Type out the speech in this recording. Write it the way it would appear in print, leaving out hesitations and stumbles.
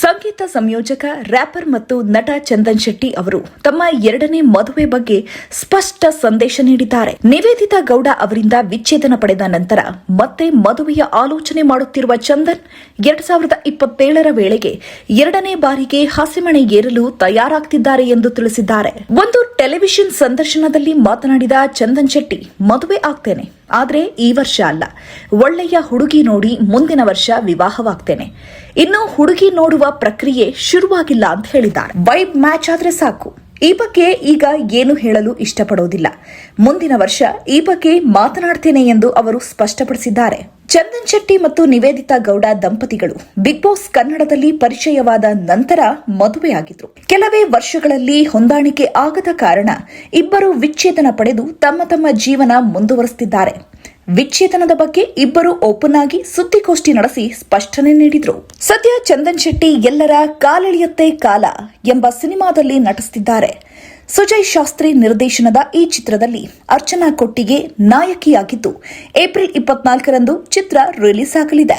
ಸಂಗೀತ ಸಂಯೋಜಕ ರ್ಯಾಪರ್ ಮತ್ತು ನಟ ಚಂದನ್ ಶೆಟ್ಟಿ ಅವರು ತಮ್ಮ ಎರಡನೇ ಮದುವೆ ಬಗ್ಗೆ ಸ್ಪಷ್ಟ ಸಂದೇಶ ನೀಡಿದ್ದಾರೆ. ನಿವೇದಿತಾ ಗೌಡ ಅವರಿಂದ ವಿಚ್ಛೇದನ ಪಡೆದ ನಂತರ ಮತ್ತೆ ಮದುವೆಯ ಆಲೋಚನೆ ಮಾಡುತ್ತಿರುವ ಚಂದನ್ 2027ರ ವೇಳೆಗೆ ಎರಡನೇ ಬಾರಿಗೆ ಹಸಿಮಣೆ ಏರಲು ತಯಾರಾಗ್ತಿದ್ದಾರೆ ಎಂದು ತಿಳಿಸಿದ್ದಾರೆ. ಒಂದು ಟೆಲಿವಿಷನ್ ಸಂದರ್ಶನದಲ್ಲಿ ಮಾತನಾಡಿದ ಚಂದನ್ ಶೆಟ್ಟಿ, ಮದುವೆ ಆಗ್ತೇನೆ, ಆದ್ರೆ ಈ ವರ್ಷ ಅಲ್ಲ. ಒಳ್ಳೆಯ ಹುಡುಗಿ ನೋಡಿ ಮುಂದಿನ ವರ್ಷ ವಿವಾಹವಾಗ್ತೇನೆ. ಇನ್ನು ಹುಡುಗಿ ನೋಡುವ ಪ್ರಕ್ರಿಯೆ ಶುರುವಾಗಿಲ್ಲ ಅಂತ ಹೇಳಿದ್ದಾರೆ. ವೈಬ್ ಮ್ಯಾಚ್ ಆದ್ರೆ ಸಾಕು. ಈ ಬಗ್ಗೆ ಈಗ ಏನು ಹೇಳಲು ಇಷ್ಟಪಡೋದಿಲ್ಲ. ಮುಂದಿನ ವರ್ಷ ಈ ಬಗ್ಗೆ ಮಾತನಾಡ್ತೇನೆ ಎಂದು ಅವರು ಸ್ಪಷ್ಟಪಡಿಸಿದ್ದಾರೆ. ಚಂದನ್ ಶೆಟ್ಟಿ ಮತ್ತು ನಿವೇದಿತಾ ಗೌಡ ದಂಪತಿಗಳು ಬಿಗ್ ಬಾಸ್ ಕನ್ನಡದಲ್ಲಿ ಪರಿಚಯವಾದ ನಂತರ ಮದುವೆಯಾಗಿದ್ರು. ಕೆಲವೇ ವರ್ಷಗಳಲ್ಲಿ ಹೊಂದಾಣಿಕೆ ಆಗದ ಕಾರಣ ಇಬ್ಬರು ವಿಚ್ಛೇದನ ಪಡೆದು ತಮ್ಮ ತಮ್ಮ ಜೀವನ ಮುಂದುವರೆಸುತ್ತಿದ್ದಾರೆ. ವಿಚ್ಛೇದನದ ಬಗ್ಗೆ ಇಬ್ಬರು ಓಪನ್ ಆಗಿ ಸುದ್ದಿಗೋಷ್ಠಿ ನಡೆಸಿ ಸ್ಪಷ್ಟನೆ ನೀಡಿದ್ರು. ಸದ್ಯ ಚಂದನ್ ಶೆಟ್ಟಿ ಎಲ್ಲರ ಕಾಲೆಳೆಯತ್ತೆ ಕಾಲ ಎಂಬ ಸಿನಿಮಾದಲ್ಲಿ ನಟಿಸುತ್ತಿದ್ದಾರೆ. ಸುಜಯ್ ಶಾಸ್ತ್ರಿ ನಿರ್ದೇಶನದ ಈ ಚಿತ್ರದಲ್ಲಿ ಅರ್ಚನಾ ಕೊಟ್ಟಿಗೆ ನಾಯಕಿಯಾಗಿದ್ದು, ಏಪ್ರಿಲ್ 24ರಂದು ಚಿತ್ರ ರಿಲೀಸ್ ಆಗಲಿದೆ.